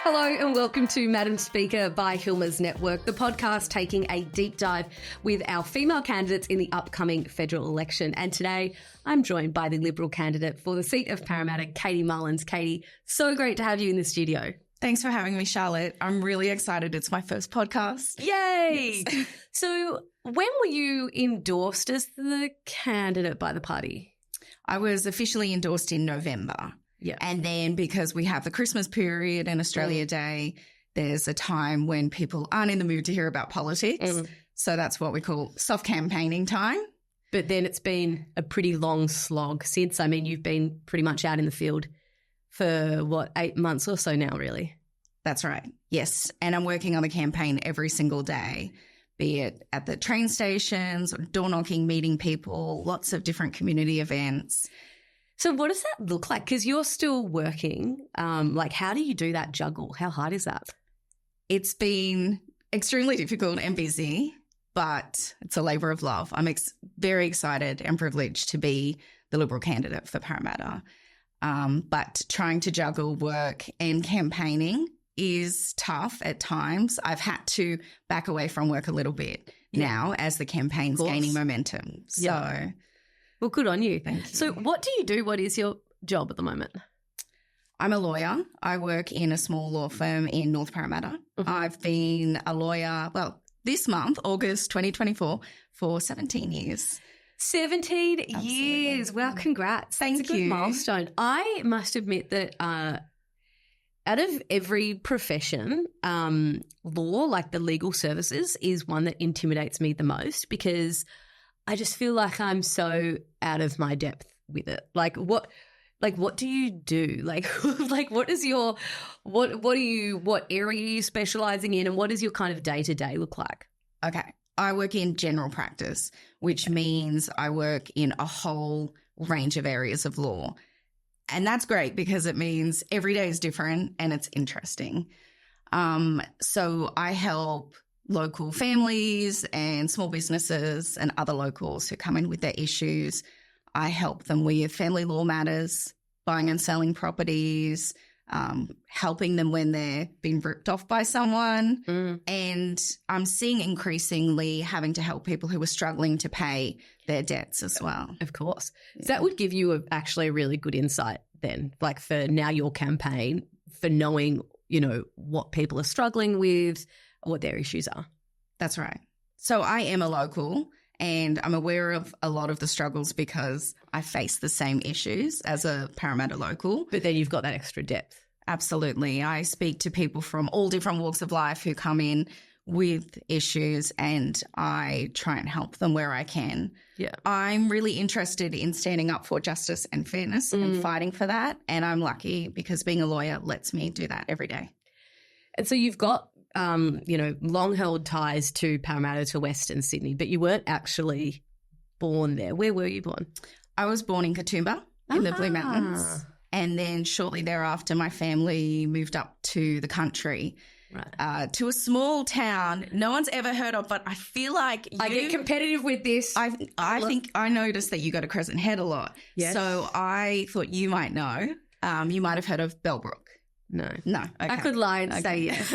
Hello and welcome to Madam Speaker by Hilma's Network, the podcast taking a deep dive with our female candidates in the upcoming federal election. And today I'm joined by the Liberal candidate for the seat of Parramatta, Katie Mullens. Katie, so great to have you in the studio. Thanks for having me, Charlotte. I'm really excited. It's my first podcast. Yay! Yes. So when were you endorsed as the candidate by the party? I was officially endorsed in November. Yeah. And then because we have the Christmas period and Australia Day, there's a time when people aren't in the mood to hear about politics. So that's what we call soft campaigning time. But then it's been a pretty long slog since. I mean, you've been pretty much out in the field for, 8 months or so now, really? That's right. Yes. And I'm working on the campaign every single day, be it at the train stations, or door knocking, meeting people, lots of different community events. So what does that look like? Because you're still working. How do you do that juggle? How hard is that? It's been extremely difficult and busy, but it's a labour of love. I'm very excited and privileged to be the Liberal candidate for Parramatta. But trying to juggle work and campaigning is tough at times. I've had to back away from work a little bit now as the campaign's gaining momentum. So... Well, good on you. Thank you. So what do you do? What is your job at the moment? I'm a lawyer. I work in a small law firm in North Parramatta. I've been a lawyer, this month, August 2024, for 17 years. 17 Absolutely. years. Well, congrats. Thank That's a good you. milestone. I must admit that out of every profession, law, like the legal services, is one that intimidates me the most because I just feel like I'm so out of my depth with it. What do you do? What area are you specializing in and what does your kind of day-to-day look like? Okay. I work in general practice, which means I work in a whole range of areas of law. And that's great because it means every day is different and it's interesting. So I help local families and small businesses and other locals who come in with their issues. I help them with family law matters, buying and selling properties, helping them when they're being ripped off by someone. And I'm seeing increasingly having to help people who are struggling to pay their debts as well. Of course. So that would give you actually a really good insight then, for now your campaign, for knowing, what people are struggling with, what their issues are. That's right. So I am a local and I'm aware of a lot of the struggles because I face the same issues as a Parramatta local. But then you've got that extra depth. Absolutely. I speak to people from all different walks of life who come in with issues and I try and help them where I can. Yeah. I'm really interested in standing up for justice and fairness and fighting for that. And I'm lucky because being a lawyer lets me do that every day. And so you've got long-held ties to Parramatta, to Western Sydney, but you weren't actually born there. Where were you born? I was born in Katoomba in the Blue Mountains. And then shortly thereafter, my family moved up to the country, to a small town no one's ever heard of, but I feel like I get competitive with this. I think I noticed that you go to Crescent Head a lot. Yes. So I thought you might know. You might have heard of Bellbrook. No. Okay. I could lie and say yes.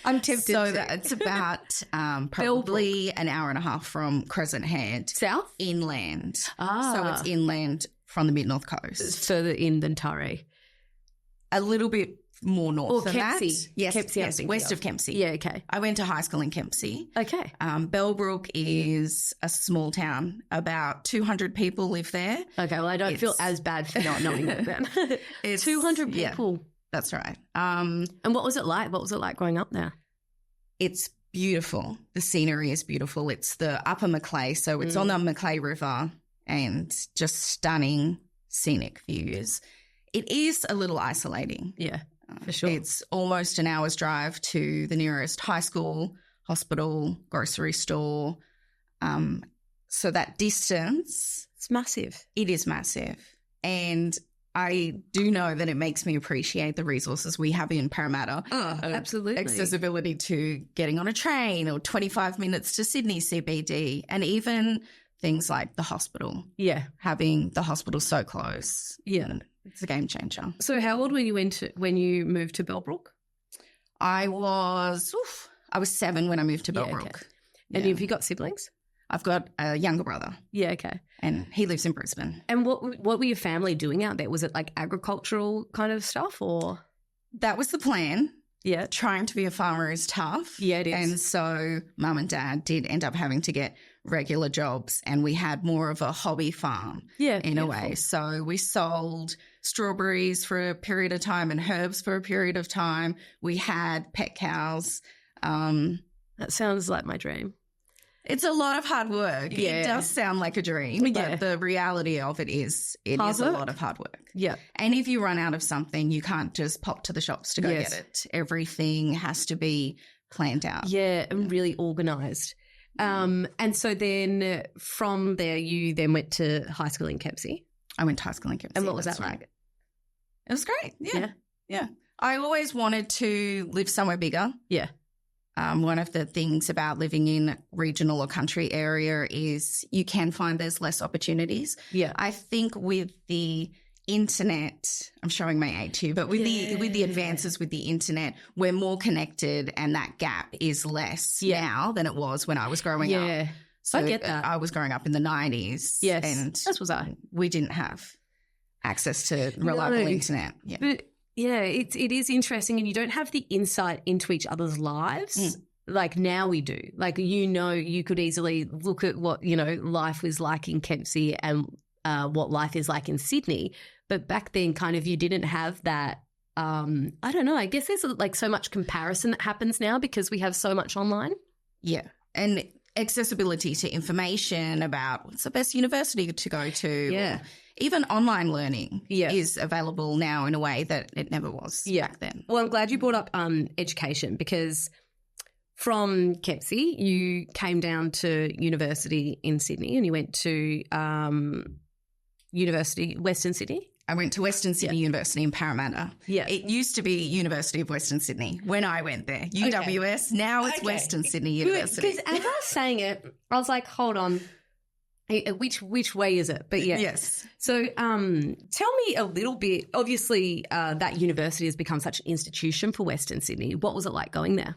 I'm tempted So to. it's about probably an hour and a half from Crescent Head. South? Inland. Ah. So it's inland from the mid-north coast. It's further in than Taree. A little bit more north than Kempsey. that. Yes, Kempsey, I'm yes, thinking west of. of Kempsey. Yeah, okay. I went to high school in Kempsey. Okay. Bellbrook is a small town. About 200 people live there. Okay, well, I don't feel as bad for not knowing that then. It's 200 yeah. people. That's right. And what was it like? What was it like growing up there? It's beautiful. The scenery is beautiful. It's the Upper Macleay, so it's on the Macleay River and just stunning scenic views. It is a little isolating. Yeah, for sure. It's almost an hour's drive to the nearest high school, hospital, grocery store. So that distance, It's massive. it is massive. And I do know that it makes me appreciate the resources we have in Parramatta. Oh, absolutely. Accessibility to getting on a train or 25 minutes to Sydney CBD, and even things like the hospital. Yeah. Having the hospital so close. Yeah. It's a game changer. So how old were you when you moved to Bellbrook? I was 7 when I moved to Bellbrook. Okay. And have you got siblings? I've got a younger brother. Yeah, okay. And he lives in Brisbane. And what were your family doing out there? Was it like agricultural kind of stuff or? That was the plan. Yeah. Trying to be a farmer is tough. Yeah, it is. And so mum and dad did end up having to get regular jobs, and we had more of a hobby farm in a way. So we sold strawberries for a period of time and herbs for a period of time. We had pet cows. That sounds like my dream. It's a lot of hard work. Yeah. It does sound like a dream, but the reality of it is a lot of hard work. Yeah. And if you run out of something, you can't just pop to the shops to go get it. Everything has to be planned out. Yeah, and really organised. And so then from there, you then went to high school in Kempsey. I went to high school in Kempsey. And what was that like? It was great. Yeah. I always wanted to live somewhere bigger. Yeah. One of the things about living in regional or country area is you can find there's less opportunities. Yeah. I think with the internet, I'm showing my age here, but with the advances with the internet, we're more connected, and that gap is less now than it was when I was growing up. Yeah. So I get that. I was growing up in the 90s. Yes. And as was I. We didn't have access to reliable internet. Yeah. But yeah, it is interesting, and you don't have the insight into each other's lives. Like now we do. Like, you could easily look at what, life was like in Kempsey and what life is like in Sydney. But back then kind of you didn't have that. I don't know. I guess there's like so much comparison that happens now because we have so much online. Yeah. And accessibility to information about what's the best university to go to. Yeah. Even online learning is available now in a way that it never was back then. Well, I'm glad you brought up education, because from Kempsey you came down to university in Sydney, and you went to University Western Sydney. I went to Western Sydney University in Parramatta. Yeah. It used to be University of Western Sydney when I went there. UWS. Okay. Now it's Western Sydney University. Because as I was saying it, I was like, hold on. Which way is it? But yes. So tell me a little bit. Obviously, that university has become such an institution for Western Sydney. What was it like going there?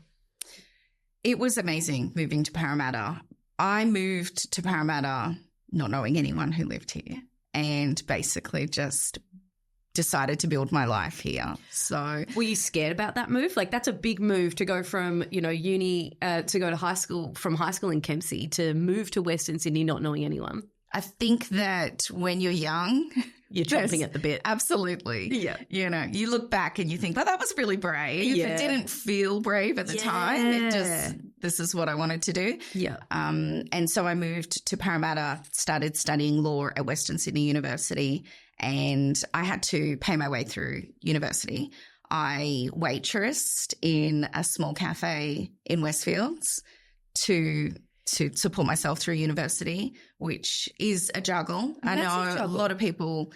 It was amazing moving to Parramatta. I moved to Parramatta not knowing anyone who lived here, and basically just decided to build my life here. So, were you scared about that move? Like, that's a big move to go from, uni to go to high school, from high school in Kempsey to move to Western Sydney not knowing anyone. I think that when you're young, you're chomping at the bit. Absolutely. Yeah. You look back and you think, well, that was really brave. Yeah. It didn't feel brave at the time. It just, this is what I wanted to do. Yeah. And so I moved to Parramatta, started studying law at Western Sydney University, and I had to pay my way through university. I waitressed in a small cafe in Westfields to support myself through university, which is a juggle. I know a lot of people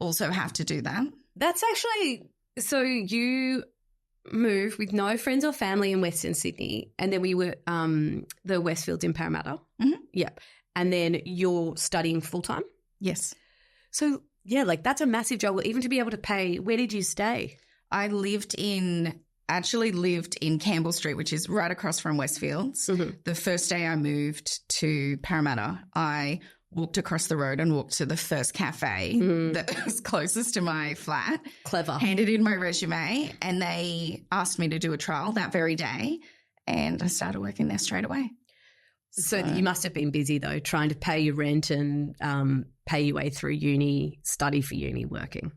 also have to do that. That's actually – so you moved with no friends or family in Western Sydney, and then we were the Westfields in Parramatta. Mm-hmm. Yep. And then you're studying full-time? Yes. So, yeah, like that's a massive juggle, even to be able to pay. Where did you stay? I actually lived in Campbell Street, which is right across from Westfields. Mm-hmm. The first day I moved to Parramatta, I walked across the road and walked to the first cafe that was closest to my flat. Clever. Handed in my resume, and they asked me to do a trial that very day, and I started working there straight away. So you must have been busy, though, trying to pay your rent and pay your way through uni, study for uni, working.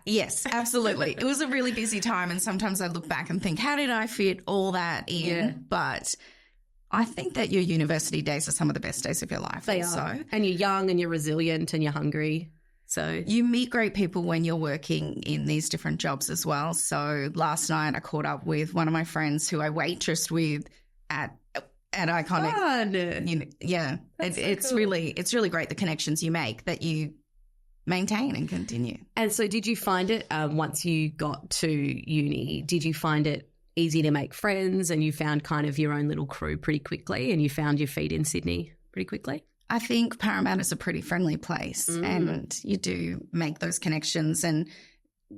Yes, absolutely. It was a really busy time, and sometimes I look back and think, how did I fit all that in? Yeah. But I think that your university days are some of the best days of your life. They are. And you're young and you're resilient and you're hungry. So you meet great people when you're working in these different jobs as well. So last night I caught up with one of my friends who I waitressed with at Iconic. Fun. It's cool. It's really great, the connections you make that you maintain and continue. And so did you find it once you got to uni, did you find it easy to make friends and you found kind of your own little crew pretty quickly and you found your feet in Sydney pretty quickly? I think Parramatta is a pretty friendly place and you do make those connections, and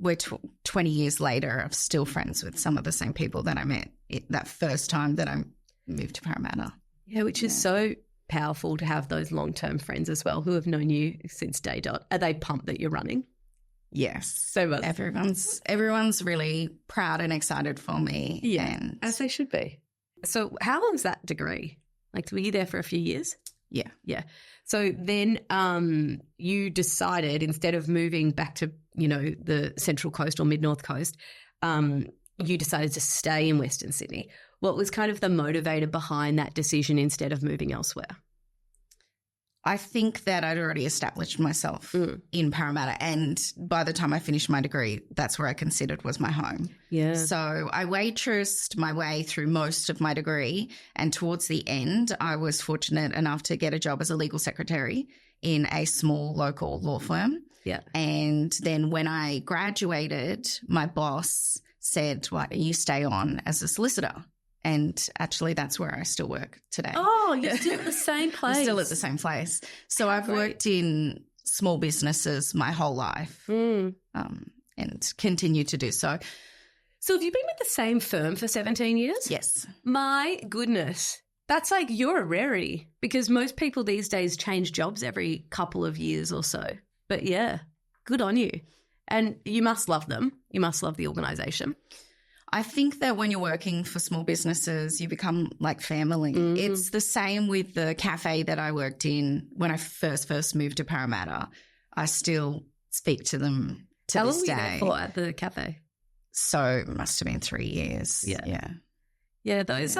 we're 20 years later, I'm still friends with some of the same people that I met that first time that I moved to Parramatta. Yeah, which is so powerful to have those long-term friends as well who have known you since day dot. Are they pumped that you're running? Yes. So much. Everyone's really proud and excited for me. Yeah, and as they should be. So how long's that degree? Like, were you there for a few years? Yeah. Yeah. So then you decided, instead of moving back to, the Central Coast or Mid-North Coast, you decided to stay in Western Sydney. What was kind of the motivator behind that decision instead of moving elsewhere? I think that I'd already established myself in Parramatta, and by the time I finished my degree, that's where I considered was my home. Yeah. So I waitressed my way through most of my degree, and towards the end, I was fortunate enough to get a job as a legal secretary in a small local law firm. Yeah. And then when I graduated, my boss said, "Why don't you stay on as a solicitor?" And actually, that's where I still work today. Oh, you're still at the same place. I'm still at the same place. So I've worked in small businesses my whole life and continue to do so. So have you been with the same firm for 17 years? Yes. My goodness. That's like, you're a rarity, because most people these days change jobs every couple of years or so. But yeah, good on you. And you must love them. You must love the organisation. I think that when you're working for small businesses, you become like family. Mm-hmm. It's the same with the cafe that I worked in when I first moved to Parramatta. I still speak to them to this day. How long were you there for at the cafe? So it must have been 3 years. Yeah. Yeah, those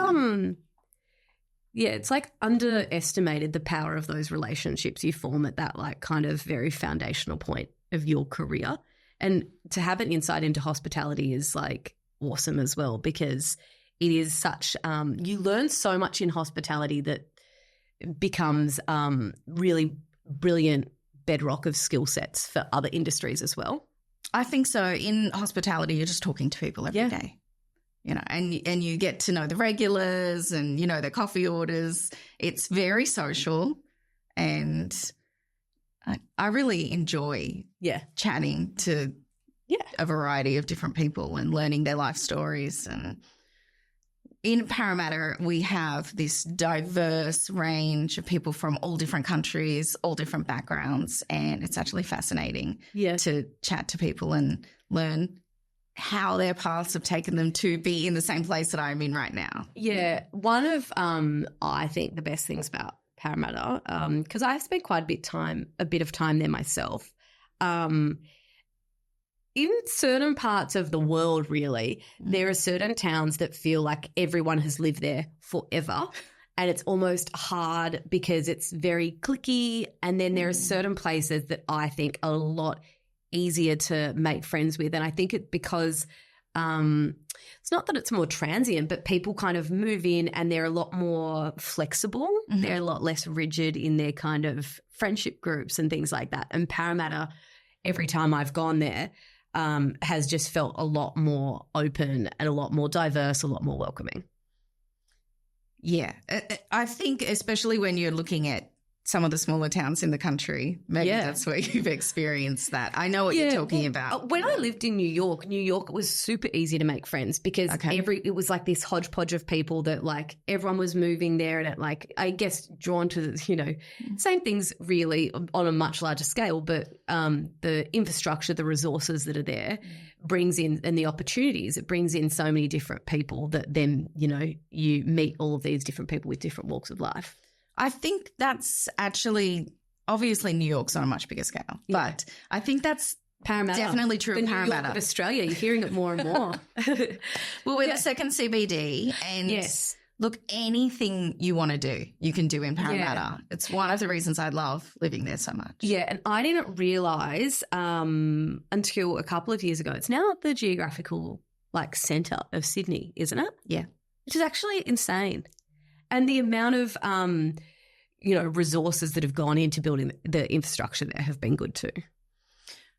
it's like underestimated the power of those relationships you form at that like kind of very foundational point of your career. And to have an insight into hospitality is like awesome as well, because it is such you learn so much in hospitality that becomes really brilliant bedrock of skill sets for other industries as well. I think so. In hospitality, you're just talking to people every day, and you get to know the regulars and their coffee orders. It's very social, and I really enjoy chatting to a variety of different people and learning their life stories. And in Parramatta, we have this diverse range of people from all different countries, all different backgrounds, and it's actually fascinating to chat to people and learn how their paths have taken them to be in the same place that I'm in right now. Yeah. One of, I think, the best things about Parramatta, because I've spent quite a bit of time there myself, in certain parts of the world, really, there are certain towns that feel like everyone has lived there forever, and it's almost hard because it's very cliquey. And then there are certain places that I think are a lot easier to make friends with, and I think it's because it's not that it's more transient, but people kind of move in and they're a lot more flexible. Mm-hmm. They're a lot less rigid in their kind of friendship groups and things like that. And Parramatta, every time I've gone there, has just felt a lot more open and a lot more diverse, a lot more welcoming. Yeah. I think especially when you're looking at some of the smaller towns in the country, maybe that's where you've experienced that. I know what you're talking about. When I lived in New York, it was super easy to make friends because it was like this hodgepodge of people that like everyone was moving there, and it like, I guess, drawn to, same things really on a much larger scale, but the infrastructure, the resources that are there brings in, and the opportunities, it brings in so many different people that then, you meet all of these different people with different walks of life. I think that's actually, obviously New York's on a much bigger scale, but I think that's Parramatta. Definitely true of Parramatta. New York of Australia, you're hearing it more and more. Well, we're the second CBD, and look, anything you want to do, you can do in Parramatta. It's one of the reasons I love living there so much. Yeah, and I didn't realise until a couple of years ago, it's now the geographical centre of Sydney, isn't it? Yeah. Which is actually insane. And the amount of, resources that have gone into building the infrastructure there have been good too.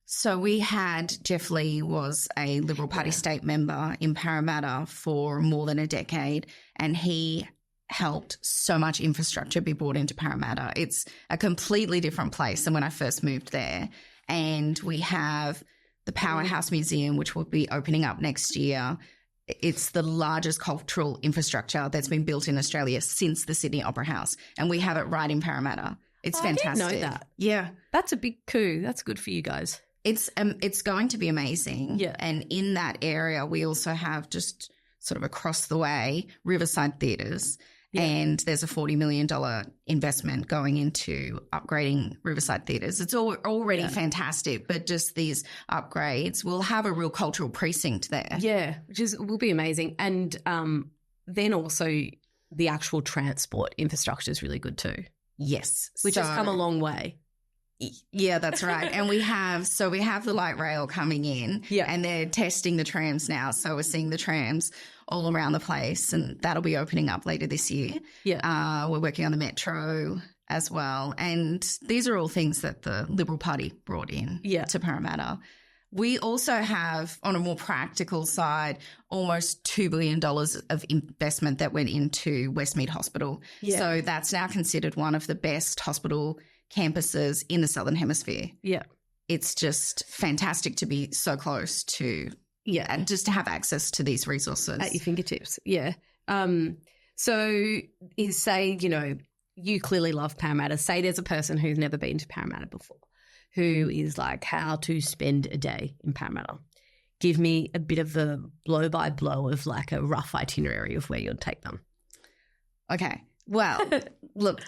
So we had, Jeff Lee was a Liberal Party state member in Parramatta for more than a decade, and he helped so much infrastructure be brought into Parramatta. It's a completely different place than when I first moved there. And we have the Powerhouse Museum, which will be opening up next year. It's the largest cultural infrastructure that's been built in Australia since the Sydney Opera House, and we have it right in Parramatta. It's fantastic. I didn't know that. Yeah. That's a big coup. That's good for you guys. It's going to be amazing. Yeah. And in that area, we also have just sort of across the way Riverside Theatres. Yeah. And there's a $40 million investment going into upgrading Riverside Theatres. It's already fantastic, but just these upgrades will have a real cultural precinct there. Yeah, will be amazing. And then also the actual transport infrastructure is really good too. Yes. Which has come a long way. Yeah, that's right. And we have the light rail coming in, and they're testing the trams now. So we're seeing the trams all around the place, and that'll be opening up later this year. Yeah. We're working on the metro as well. And these are all things that the Liberal Party brought in to Parramatta. We also have, on a more practical side, almost $2 billion of investment that went into Westmead Hospital. Yeah. So that's now considered one of the best hospital campuses in the Southern Hemisphere. Yeah. It's just fantastic to be so close to, and just to have access to these resources. At your fingertips, yeah. So say, you clearly love Parramatta. Say there's a person who's never been to Parramatta before, who is like, how to spend a day in Parramatta. Give me a bit of a blow-by-blow of like a rough itinerary of where you'd take them. Okay. Well, look,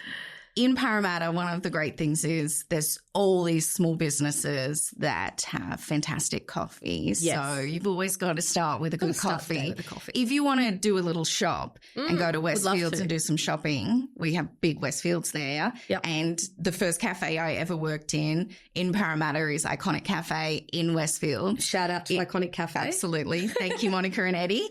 in Parramatta, one of the great things is there's all these small businesses that have fantastic coffees. Yes. So you've always got to start with a good coffee. If you want to do a little shop and go to Westfields and do some shopping, we have big Westfields there. Yep. And the first cafe I ever worked in Parramatta is Iconic Cafe in Westfield. Shout out to Iconic Cafe. Absolutely. Thank you, Monica and Eddie.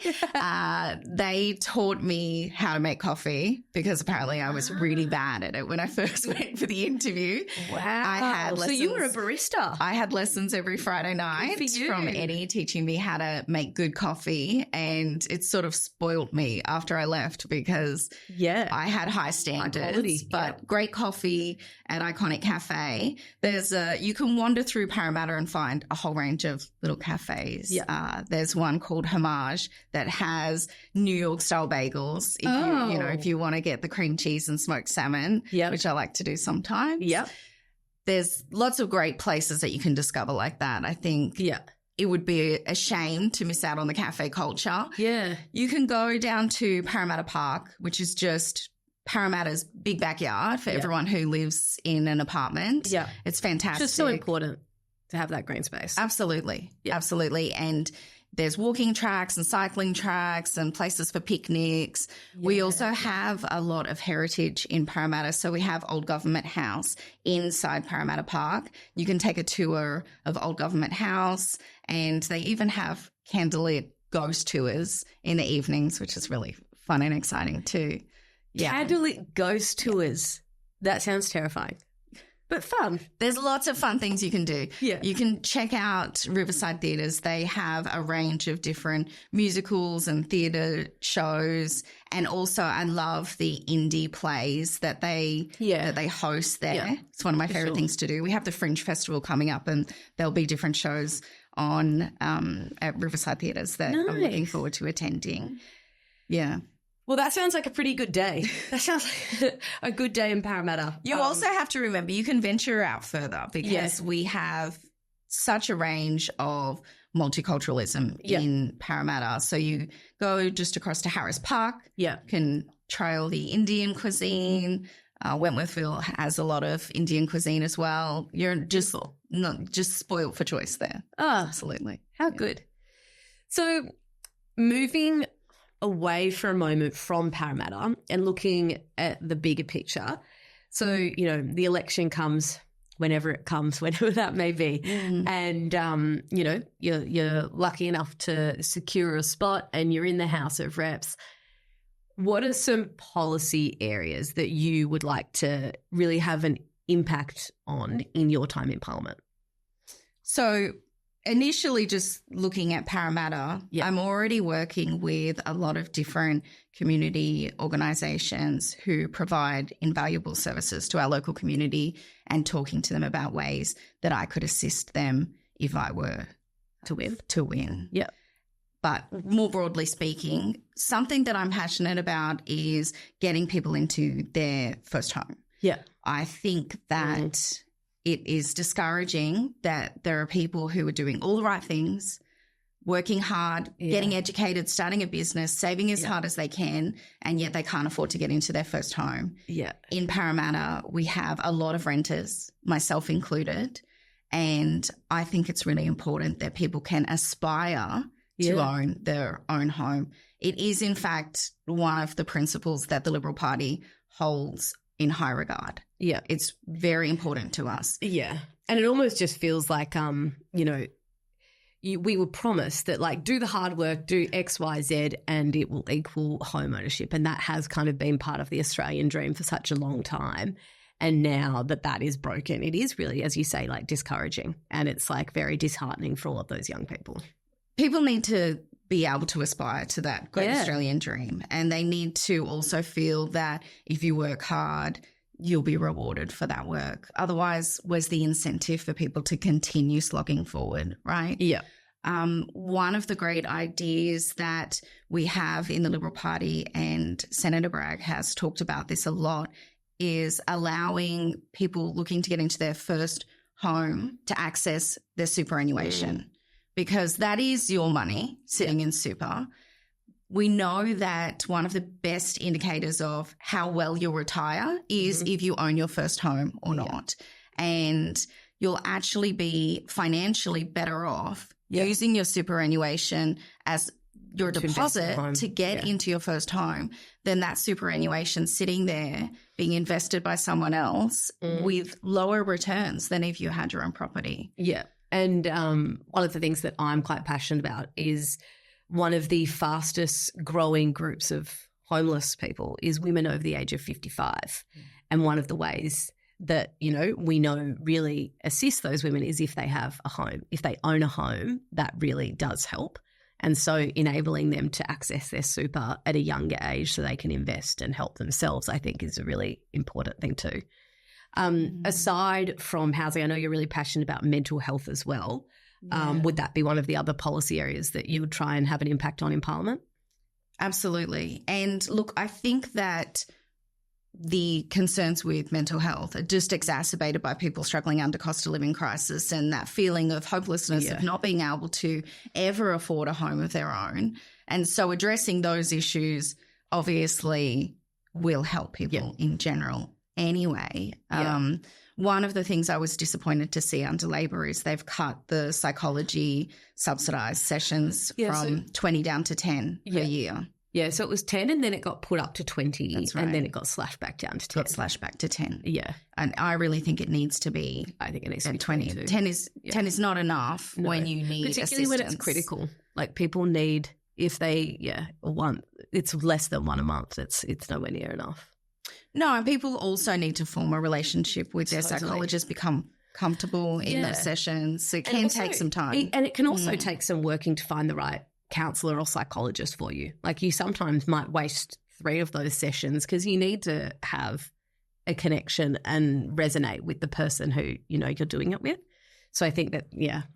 They taught me how to make coffee because apparently I was really bad at it when I first went for the interview. Wow. I had lessons. So you were a barista. I had lessons every Friday night from Eddie teaching me how to make good coffee, and it sort of spoiled me after I left because I had high standards, but great coffee at Iconic Cafe. There's you can wander through Parramatta and find a whole range of little cafes. Yeah. There's one called Homage that has New York style bagels. If you want to get the cream cheese and smoked salmon, which I like to do sometimes. Yeah. There's lots of great places that you can discover like that. I think it would be a shame to miss out on the cafe culture. Yeah. You can go down to Parramatta Park, which is just Parramatta's big backyard for everyone who lives in an apartment. Yeah. It's fantastic. It's just so important to have that green space. Absolutely. Yeah. Absolutely. And there's walking tracks and cycling tracks and places for picnics. Yeah. We also have a lot of heritage in Parramatta. So we have Old Government House inside Parramatta Park. You can take a tour of Old Government House, and they even have candlelit ghost tours in the evenings, which is really fun and exciting too. Yeah. Candlelit ghost tours. That sounds terrifying. But fun. There's lots of fun things you can do. Yeah. You can check out Riverside Theatres. They have a range of different musicals and theatre shows. And also I love the indie plays that they host there. Yeah. It's one of my favourite things to do. We have the Fringe Festival coming up, and there'll be different shows on at Riverside Theatres that I'm looking forward to attending. Yeah. Well, that sounds like a pretty good day. That sounds like a good day in Parramatta. You also have to remember you can venture out further because we have such a range of multiculturalism in Parramatta. So you go just across to Harris Park. Yeah. You can trial the Indian cuisine. Wentworthville has a lot of Indian cuisine as well. You're just spoiled for choice there. Oh, absolutely. How good. So moving away for a moment from Parramatta and looking at the bigger picture. So, the election comes whenever it comes, whenever that may be. Mm. And, you're lucky enough to secure a spot and you're in the House of Reps. What are some policy areas that you would like to really have an impact on in your time in Parliament? So initially just looking at Parramatta, I'm already working with a lot of different community organisations who provide invaluable services to our local community and talking to them about ways that I could assist them if I were to win. Yeah. But more broadly speaking, something that I'm passionate about is getting people into their first home. Yeah. I think that it is discouraging that there are people who are doing all the right things, working hard, getting educated, starting a business, saving as hard as they can, and yet they can't afford to get into their first home. Yeah. In Parramatta, we have a lot of renters, myself included, and I think it's really important that people can aspire to own their own home. It is, in fact, one of the principles that the Liberal Party holds in high regard. Yeah. It's very important to us. Yeah. And it almost just feels like, we were promised that, like, do the hard work, do X, Y, Z, and it will equal home ownership. And that has kind of been part of the Australian dream for such a long time. And now that is broken, it is really, as you say, like, discouraging. And it's, like, very disheartening for all of those young people. People need to be able to aspire to that great Australian dream. And they need to also feel that if you work hard, you'll be rewarded for that work. Otherwise, where's the incentive for people to continue slogging forward, right? Yeah. One of the great ideas that we have in the Liberal Party, and Senator Bragg has talked about this a lot, is allowing people looking to get into their first home to access their superannuation, because that is your money sitting in super. We know that one of the best indicators of how well you'll retire is if you own your first home or not. And you'll actually be financially better off using your superannuation as your deposit to get into your first home than that superannuation sitting there being invested by someone else with lower returns than if you had your own property. Yeah. And one of the things that I'm quite passionate about is one of the fastest growing groups of homeless people is women over the age of 55. And one of the ways that, we know really assists those women is if they have a home. If they own a home, that really does help. And so enabling them to access their super at a younger age so they can invest and help themselves, I think, is a really important thing too. Aside from housing, I know you're really passionate about mental health as well. Would that be one of the other policy areas that you would try and have an impact on in Parliament? Absolutely. And look, I think that the concerns with mental health are just exacerbated by people struggling under cost of living crisis and that feeling of hopelessness of not being able to ever afford a home of their own. And so addressing those issues obviously will help people in general anyway. One of the things I was disappointed to see under Labor is they've cut the psychology subsidised sessions from 20 down to 10 per year. Yeah, so it was 10 and then it got put up to 20. That's right. And then it got slashed back down to 10. Got slashed back to 10. Yeah. And I really think it needs to be I think it needs to be 20. 10 is not enough when you need particularly assistance. when it's critical. Like people need, if they, it's less than one a month. It's nowhere near enough. No, and people also need to form a relationship with their psychologist, become comfortable in those sessions. So it can take some time. And it can also take some working to find the right counsellor or psychologist for you. Like you sometimes might waste 3 of those sessions because you need to have a connection and resonate with the person who, you're doing it with. So I think that,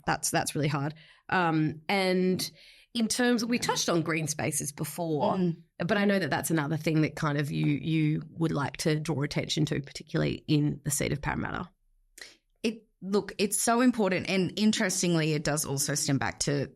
that's really hard. And in terms, we touched on green spaces before, but I know that that's another thing that kind of you would like to draw attention to, particularly in the seat of Parramatta. Look, it's so important, and interestingly, it does also stem back to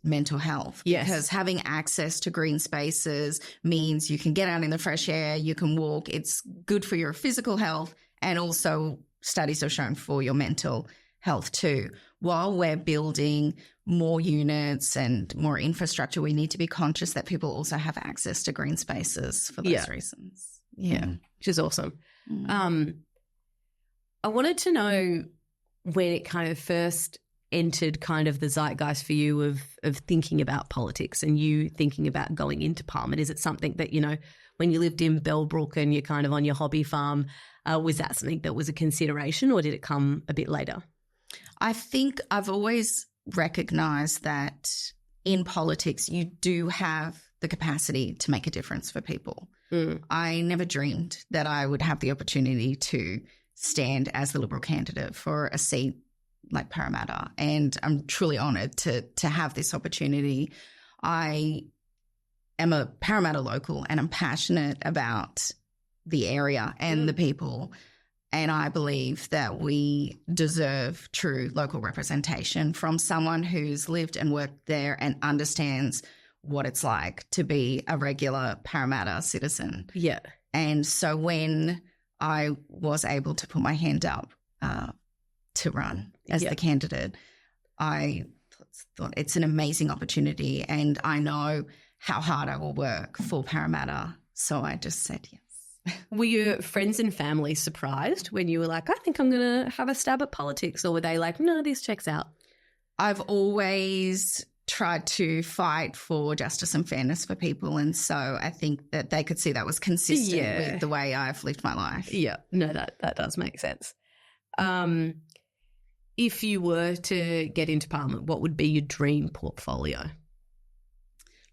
mental health. Yes. Because having access to green spaces means you can get out in the fresh air, you can walk. It's good for your physical health, and also studies have shown for your mental health too. While we're building more units and more infrastructure, we need to be conscious that people also have access to green spaces for those reasons. Yeah, which is awesome. I wanted to know when it kind of first entered kind of the zeitgeist for you of thinking about politics and you thinking about going into Parliament. Is it something that, when you lived in Bellbrook and you're kind of on your hobby farm, was that something that was a consideration or did it come a bit later? I think I've always recognised that in politics you do have the capacity to make a difference for people. I never dreamed that I would have the opportunity to stand as the Liberal candidate for a seat like Parramatta, and I'm truly honoured to have this opportunity. I am a Parramatta local and I'm passionate about the area and the people, and I believe that we deserve true local representation from someone who's lived and worked there and understands what it's like to be a regular Parramatta citizen. Yeah. And so when I was able to put my hand up to run as the candidate, I thought it's an amazing opportunity, and I know how hard I will work for Parramatta. So I just said yes. Were your friends and family surprised when you were like, I think I'm going to have a stab at politics? Or were they like, no, this checks out? I've always tried to fight for justice and fairness for people, and so I think that they could see that was consistent with the way I've lived my life. Yeah, no, that does make sense. If you were to get into Parliament, what would be your dream portfolio?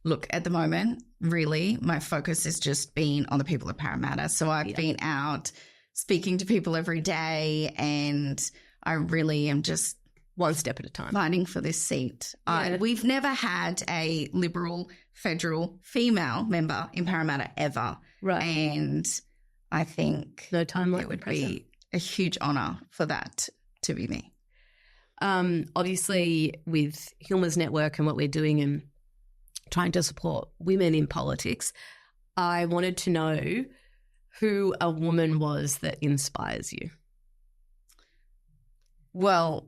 Look, at the moment, really, my focus is just being on the people of Parramatta. So I've been out speaking to people every day, and I really am just one step at a time fighting for this seat. We've never had a Liberal federal female member in Parramatta ever. Right. And I think no time like it would be a huge honour for that to be me. Obviously, with Hilma's network and what we're doing and trying to support women in politics, I wanted to know who a woman was that inspires you. Well,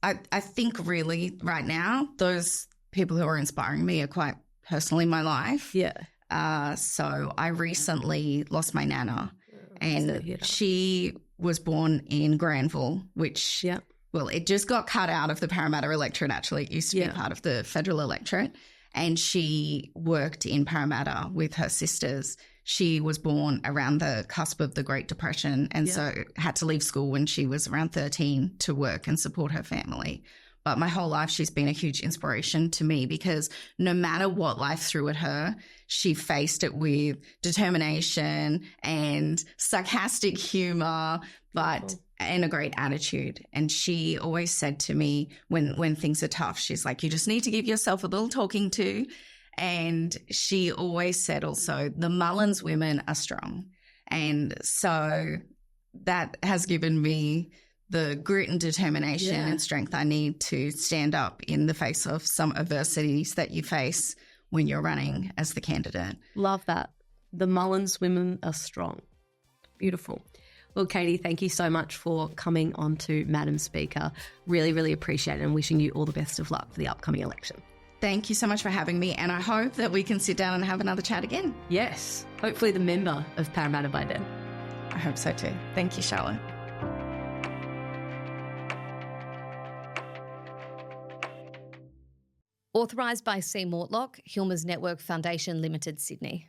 I think really right now those people who are inspiring me are quite personal in my life. Yeah. So I recently lost my nana, and she was born in Granville, which well, it just got cut out of the Parramatta electorate. Actually, it used to be part of the federal electorate, and she worked in Parramatta with her sisters. She was born around the cusp of the Great Depression, and so had to leave school when she was around 13 to work and support her family. But my whole life, she's been a huge inspiration to me, because no matter what life threw at her, she faced it with determination and sarcastic humour, and a great attitude. And she always said to me when things are tough, she's like, you just need to give yourself a little talking to. And she always said also, the Mullens women are strong. And so that has given me the grit and determination and strength I need to stand up in the face of some adversities that you face when you're running as the candidate. Love that. The Mullens women are strong. Beautiful. Well, Katie, thank you so much for coming on to Madam Speaker. Really, really appreciate it, and wishing you all the best of luck for the upcoming election. Thank you so much for having me, and I hope that we can sit down and have another chat again. Yes, hopefully the member of Parramatta by then. I hope so too. Thank you, Charlotte. Authorised by C. Mortlock, Hilma's Network Foundation Limited, Sydney.